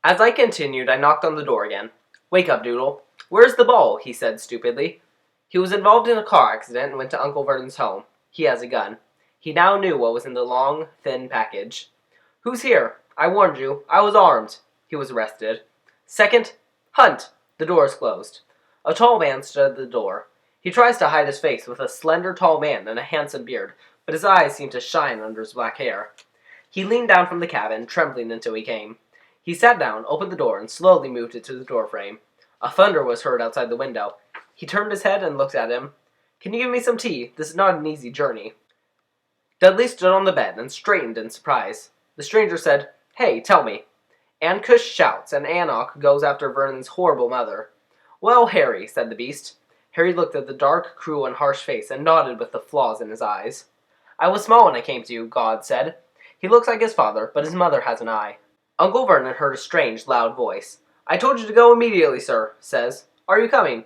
As I continued, I knocked on the door again. "Wake up, Doodle." "Where's the ball?" he said stupidly. He was involved in a car accident and went to Uncle Vernon's home. He has a gun. He now knew what was in the long, thin package. "Who's here? I warned you. I was armed." He was arrested. Second, hunt. The door is closed. A tall man stood at the door. He tries to hide his face with a slender, tall man and a handsome beard, but his eyes seem to shine under his black hair. He leaned down from the cabin, trembling until he came. He sat down, opened the door, and slowly moved it to the doorframe. A thunder was heard outside the window. He turned his head and looked at him. "Can you give me some tea? This is not an easy journey." Dudley stood on the bed and straightened in surprise. The stranger said, "Hey, tell me." Ankush shouts, and Anok goes after Vernon's horrible mother. "Well, Harry," said the beast. Harry looked at the dark, cruel, and harsh face and nodded with the flaws in his eyes. "I was small when I came to you," God said. "He looks like his father, but his mother has an eye." Uncle Vernon heard a strange, loud voice. "I told you to go immediately, sir," says. "Are you coming?"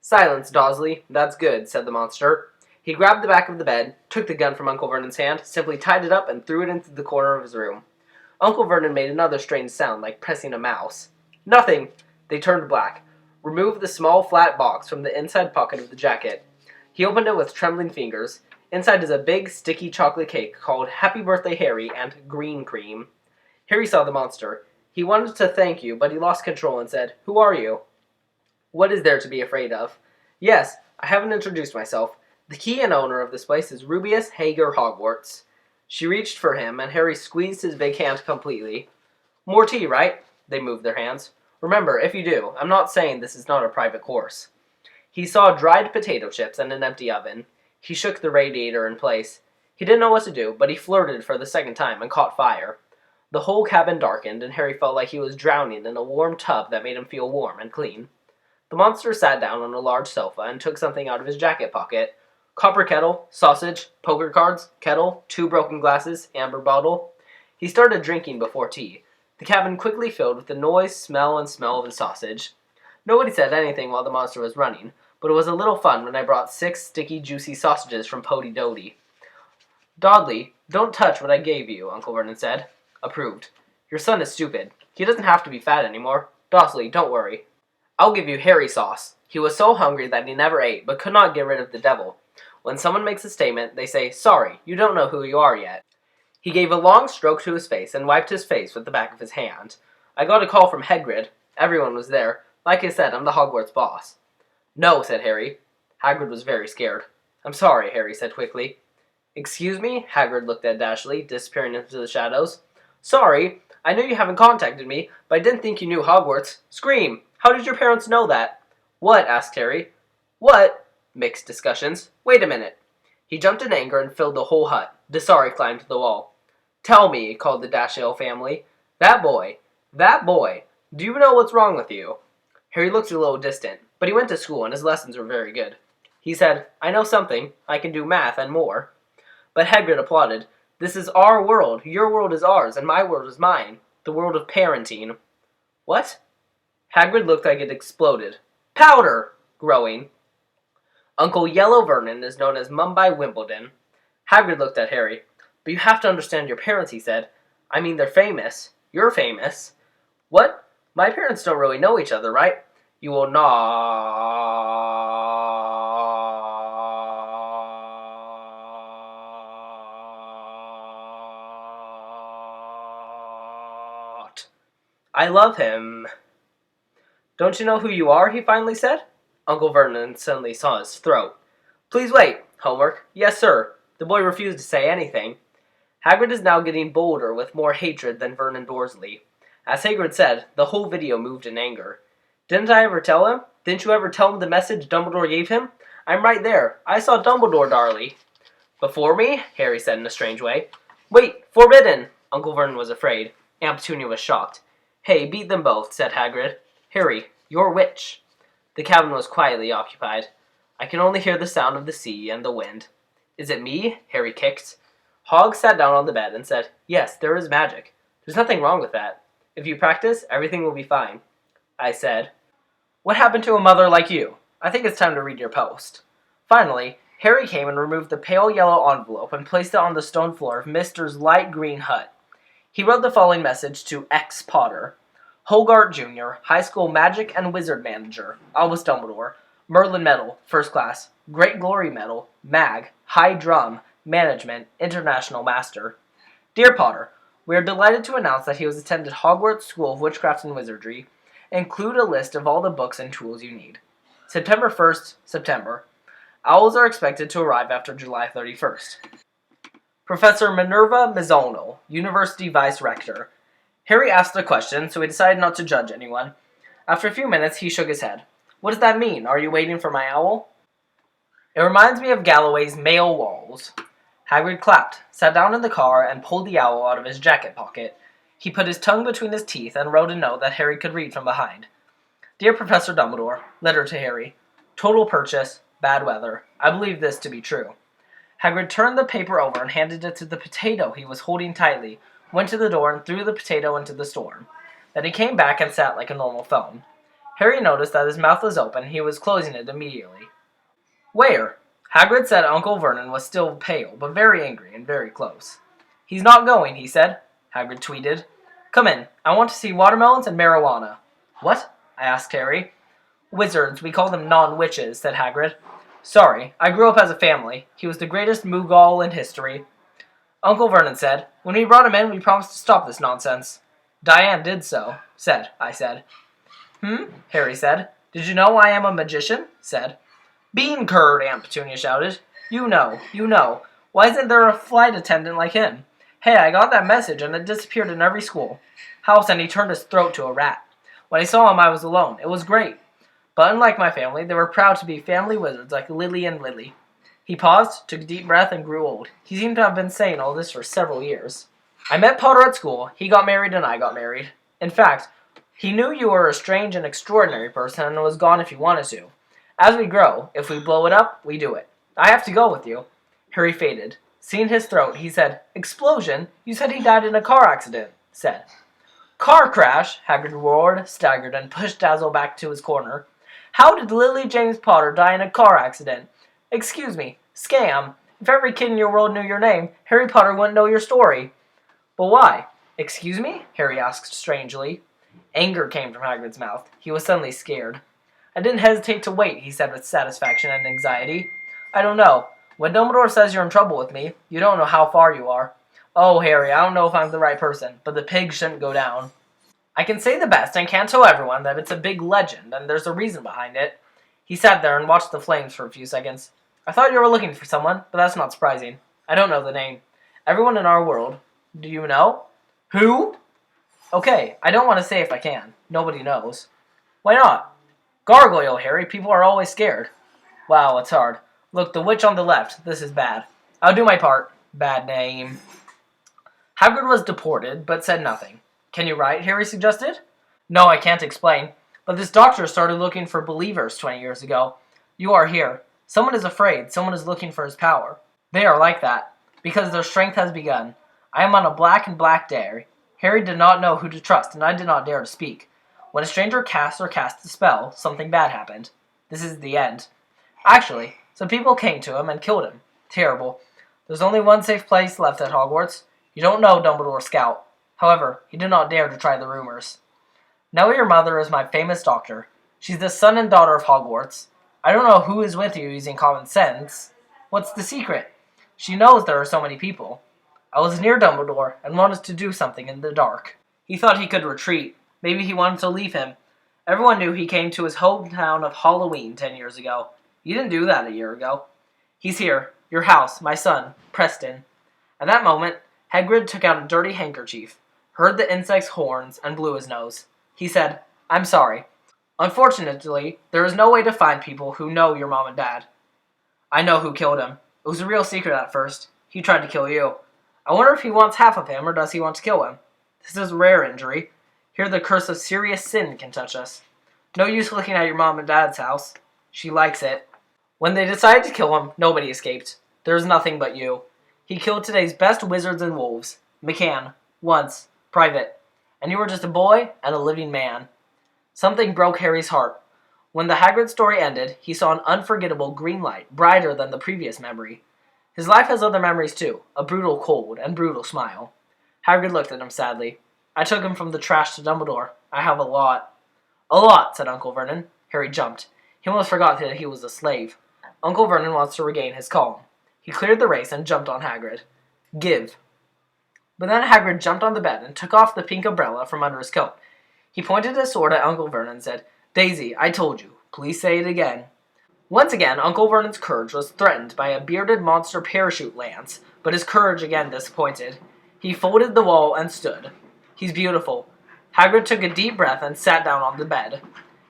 "Silence, Dawsley. That's good," said the monster. He grabbed the back of the bed, took the gun from Uncle Vernon's hand, simply tied it up, and threw it into the corner of his room. Uncle Vernon made another strange sound, like pressing a mouse. "Nothing!" They turned black. Removed the small, flat box from the inside pocket of the jacket. He opened it with trembling fingers. Inside is a big, sticky chocolate cake called Happy Birthday Harry and Green Cream. Harry saw the monster. He wanted to thank you, but he lost control and said, "Who are you?" "What is there to be afraid of?" "Yes, I haven't introduced myself. The key and owner of this place is Rubeus Hager Hogwarts." She reached for him, and Harry squeezed his big hand completely. "More tea, right?" They moved their hands. "Remember, if you do, I'm not saying this is not a private course." He saw dried potato chips and an empty oven. He shook the radiator in place. He didn't know what to do, but he flirted for the second time and caught fire. The whole cabin darkened, and Harry felt like he was drowning in a warm tub that made him feel warm and clean. The monster sat down on a large sofa and took something out of his jacket pocket. Copper kettle, sausage, poker cards, kettle, 2 broken glasses, amber bottle. He started drinking before tea. The cabin quickly filled with the noise, smell of the sausage. Nobody said anything while the monster was running, but it was a little fun when I brought 6 sticky, juicy sausages from Pody Doty. "Dudley, don't touch what I gave you," Uncle Vernon said. Approved. "Your son is stupid. He doesn't have to be fat anymore. Dawsley, don't worry. I'll give you Harry sauce." He was so hungry that he never ate, but could not get rid of the devil. When someone makes a statement, they say, "Sorry, you don't know who you are yet." He gave a long stroke to his face and wiped his face with the back of his hand. "I got a call from Hagrid. Everyone was there. Like I said, I'm the Hogwarts boss." "No," said Harry. Hagrid was very scared. "I'm sorry," Harry said quickly. "Excuse me?" Hagrid looked at Dashley, disappearing into the shadows. "Sorry. I know you haven't contacted me, but I didn't think you knew Hogwarts. Scream! How did your parents know that?" "What?" asked Harry. "What?" Mixed discussions. "Wait a minute." He jumped in anger and filled the whole hut. Dasari climbed to the wall. "Tell me," called the Dashiell family. That boy, do you know what's wrong with you?" Harry looked a little distant, but he went to school and his lessons were very good. He said, "I know something. I can do math and more." But Hagrid applauded. "This is our world. Your world is ours, and my world is mine. The world of parenting." "What?" Hagrid looked like it exploded. "Powder!" Growing. "Uncle Yellow Vernon is known as Mumbai Wimbledon." Hagrid looked at Harry. "But you have to understand your parents," he said. "I mean, they're famous. You're famous." "What? My parents don't really know each other, right?" "You will not. I love him." "Don't you know who you are?" he finally said. Uncle Vernon suddenly saw his throat. "Please wait. Homework." "Yes, sir." The boy refused to say anything. Hagrid is now getting bolder with more hatred than Vernon Dursley. As Hagrid said, the whole video moved in anger. "Didn't I ever tell him? Didn't you ever tell him the message Dumbledore gave him? I'm right there. I saw Dumbledore, Darley." "Before me?" Harry said in a strange way. "Wait, forbidden!" Uncle Vernon was afraid. Aunt Petunia was shocked. "Hey, beat them both," said Hagrid. "Harry, you're which?" The cabin was quietly occupied. I can only hear the sound of the sea and the wind. "Is it me?" Harry kicked. Hogg sat down on the bed and said, "Yes, there is magic. There's nothing wrong with that. If you practice, everything will be fine." I said, "What happened to a mother like you? I think it's time to read your post." Finally, Harry came and removed the pale yellow envelope and placed it on the stone floor of Mister's light green hut. He wrote the following message to X. Potter. Hogarth Jr., High School Magic and Wizard Manager, Albus Dumbledore, Merlin Medal, First Class, Great Glory Medal, Mag, High Drum, Management, International Master. Dear Potter, we are delighted to announce that he has attended Hogwarts School of Witchcraft and Wizardry. Include a list of all the books and tools you need. September 1st, September. Owls are expected to arrive after July 31st. Professor Minerva Mizzonal, University Vice Rector. Harry asked a question, so he decided not to judge anyone. After a few minutes, he shook his head. What does that mean? Are you waiting for my owl? It reminds me of Galloway's Mail Walls. Hagrid clapped, sat down in the car, and pulled the owl out of his jacket pocket. He put his tongue between his teeth and wrote a note that Harry could read from behind. Dear Professor Dumbledore, letter to Harry. Total purchase, bad weather. I believe this to be true. Hagrid turned the paper over and handed it to the potato he was holding tightly, went to the door and threw the potato into the storm. Then he came back and sat like a normal phone. Harry noticed that his mouth was open. He was closing it immediately. Where? Hagrid said Uncle Vernon was still pale, but very angry and very close. He's not going, he said. Hagrid tweeted. Come in. I want to see watermelons and marijuana. What? I asked Harry. Wizards, we call them non-witches, said Hagrid. Sorry, I grew up as a family. He was the greatest Moogle in history. Uncle Vernon said, when we brought him in, we promised to stop this nonsense. Diane did so, I said. Harry said. Did you know I am a magician? Said. Bean curd, Aunt Petunia shouted. You know. Why isn't there a flight attendant like him? Hey, I got that message and it disappeared in every school. House, and he turned his throat to a rat. When I saw him, I was alone. It was great. But unlike my family, they were proud to be family wizards like Lily and Lily. He paused, took a deep breath, and grew old. He seemed to have been saying all this for several years. I met Potter at school. He got married and I got married. In fact, he knew you were a strange and extraordinary person and was gone if you wanted to. As we grow, if we blow it up, we do it. I have to go with you. Harry faded. Seeing his throat, he said, Explosion? You said he died in a car accident, said. Car crash, Hagrid roared, staggered, and pushed Dazzle back to his corner. How did Lily James Potter die in a car accident? Excuse me, scam. If every kid in your world knew your name, Harry Potter wouldn't know your story. But why? Excuse me? Harry asked strangely. Anger came from Hagrid's mouth. He was suddenly scared. I didn't hesitate to wait, he said with satisfaction and anxiety. I don't know. When Dumbledore says you're in trouble with me, you don't know how far you are. Oh, Harry, I don't know if I'm the right person, but the pig shouldn't go down. I can say the best and can't tell everyone that it's a big legend and there's a reason behind it. He sat there and watched the flames for a few seconds. I thought you were looking for someone, but that's not surprising. I don't know the name. Everyone in our world. Do you know? Who? Okay, I don't want to say if I can. Nobody knows. Why not? Gargoyle, Harry. People are always scared. Wow, it's hard. Look, the witch on the left. This is bad. I'll do my part. Bad name. Hagrid was deported, but said nothing. Can you write? Harry suggested. No, I can't explain. But this doctor started looking for believers 20 years ago. You are here. Someone is afraid. Someone is looking for his power. They are like that, because their strength has begun. I am on a black and black day. Harry did not know who to trust, and I did not dare to speak. When a stranger casts a spell, something bad happened. This is the end. Actually, some people came to him and killed him. Terrible. There's only one safe place left at Hogwarts. You don't know Dumbledore Scout. However, he did not dare to try the rumors. Know your mother is my famous doctor. She's the son and daughter of Hogwarts. I don't know who is with you using common sense. What's the secret? She knows there are so many people. I was near Dumbledore and wanted to do something in the dark. He thought he could retreat. Maybe he wanted to leave him. Everyone knew he came to his hometown of Halloween 10 years ago. You didn't do that a year ago. He's here. Your house. My son. Preston. At that moment, Hagrid took out a dirty handkerchief, heard the insect's horns, and blew his nose. He said, I'm sorry. Unfortunately, there is no way to find people who know your mom and dad. I know who killed him. It was a real secret at first. He tried to kill you. I wonder if he wants half of him, or does he want to kill him? This is a rare injury. Here the curse of serious sin can touch us. No use looking at your mom and dad's house. She likes it. When they decided to kill him, nobody escaped. There is nothing but you. He killed today's best wizards and wolves. McCann. Once. Private. And you were just a boy and a living man. Something broke Harry's heart. When the Hagrid story ended, he saw an unforgettable green light, brighter than the previous memory. His life has other memories too, a brutal cold and brutal smile. Hagrid looked at him sadly. I took him from the trash to Dumbledore. I have a lot. A lot, said Uncle Vernon. Harry jumped. He almost forgot that he was a slave. Uncle Vernon wants to regain his calm. He cleared the race and jumped on Hagrid. Give. But then Hagrid jumped on the bed and took off the pink umbrella from under his coat. He pointed his sword at Uncle Vernon and said, Daisy, I told you. Please say it again. Once again, Uncle Vernon's courage was threatened by a bearded monster parachute lance, but his courage again disappointed. He folded the wall and stood. He's beautiful. Hagrid took a deep breath and sat down on the bed.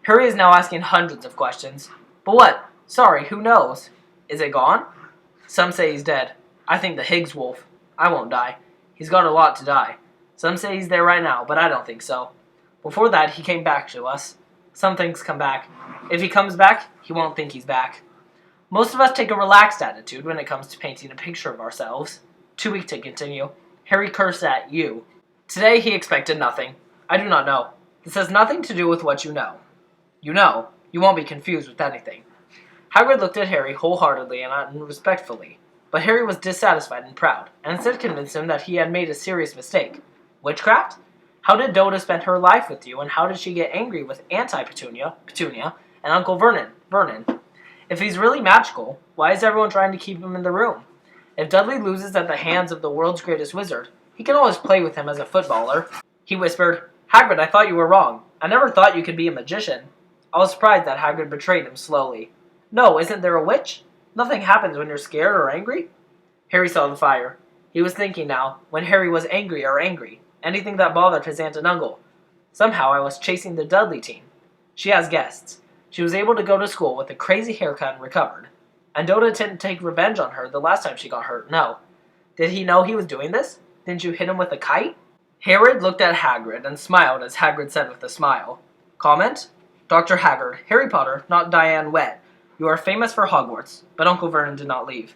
Harry is now asking hundreds of questions. But what? Sorry, who knows? Is it gone? Some say he's dead. I think the Higgs wolf. I won't die. He's got a lot to die. Some say he's there right now, but I don't think so. Before that, he came back to us. Some things come back. If he comes back, he won't think he's back. Most of us take a relaxed attitude when it comes to painting a picture of ourselves. Too weak to continue. Harry cursed at you. Today he expected nothing. I do not know. This has nothing to do with what you know. You know, you won't be confused with anything. Hagrid looked at Harry wholeheartedly and respectfully, but Harry was dissatisfied and proud, and instead convinced him that he had made a serious mistake. Witchcraft? How did Doda spend her life with you, and how did she get angry with Petunia, and Uncle Vernon? If he's really magical, why is everyone trying to keep him in the room? If Dudley loses at the hands of the world's greatest wizard, he can always play with him as a footballer. He whispered, Hagrid, I thought you were wrong. I never thought you could be a magician. I was surprised that Hagrid betrayed him slowly. No, isn't there a witch? Nothing happens when you're scared or angry. Harry saw the fire. He was thinking now, when Harry was angry, anything that bothered his aunt and uncle. Somehow I was chasing the Dudley team. She has guests. She was able to go to school with a crazy haircut and recovered. And Doda didn't take revenge on her the last time she got hurt, no. Did he know he was doing this? Didn't you hit him with a kite? Harry looked at Hagrid and smiled as Hagrid said with a smile. Comment? Dr. Haggard, Harry Potter, not Diane Wet. You are famous for Hogwarts, but Uncle Vernon did not leave.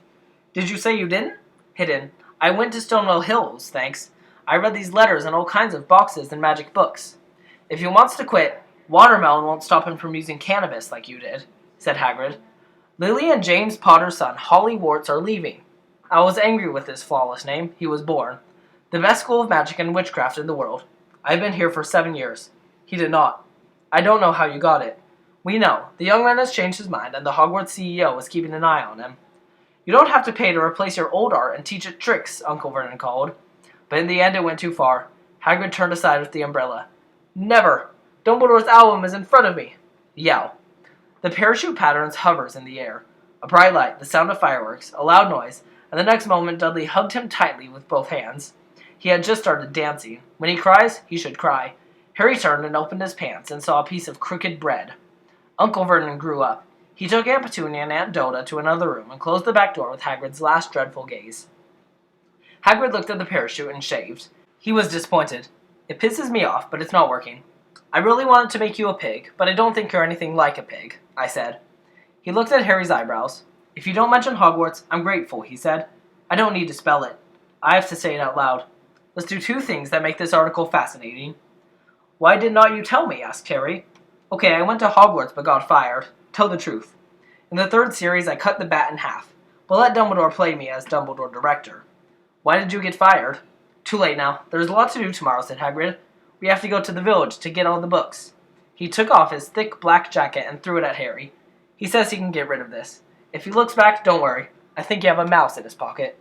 Did you say you didn't? Hidden. I went to Stonewall Hills, thanks. I read these letters in all kinds of boxes and magic books. If he wants to quit, Watermelon won't stop him from using cannabis like you did, said Hagrid. Lily and James Potter's son, Hollywarts, are leaving. I was angry with his flawless name. He was born. The best school of magic and witchcraft in the world. I've been here for 7 years. He did not. I don't know how you got it. We know. The young man has changed his mind, and the Hogwarts CEO is keeping an eye on him. You don't have to pay to replace your old art and teach it tricks, Uncle Vernon called. But in the end it went too far. Hagrid turned aside with the umbrella. Never! Dumbledore's album is in front of me! Yell. The parachute patterns hovers in the air. A bright light, the sound of fireworks, a loud noise, and the next moment Dudley hugged him tightly with both hands. He had just started dancing. When he cries, he should cry. Harry turned and opened his pants and saw a piece of crooked bread. Uncle Vernon grew up. He took Aunt Petunia and Aunt Doda to another room and closed the back door with Hagrid's last dreadful gaze. Hagrid looked at the parachute and shaved. He was disappointed. It pisses me off, but it's not working. I really wanted to make you a pig, but I don't think you're anything like a pig, I said. He looked at Harry's eyebrows. If you don't mention Hogwarts, I'm grateful, he said. I don't need to spell it. I have to say it out loud. Let's do 2 things that make this article fascinating. Why did not you tell me? Asked Harry. Okay, I went to Hogwarts but got fired. Tell the truth. In the 3rd series, I cut the bat in half, but let Dumbledore play me as Dumbledore director. Why did you get fired? Too late now. There's a lot to do tomorrow, said Hagrid. We have to go to the village to get all the books. He took off his thick black jacket and threw it at Harry. He says he can get rid of this. If he looks back, don't worry. I think you have a mouse in his pocket.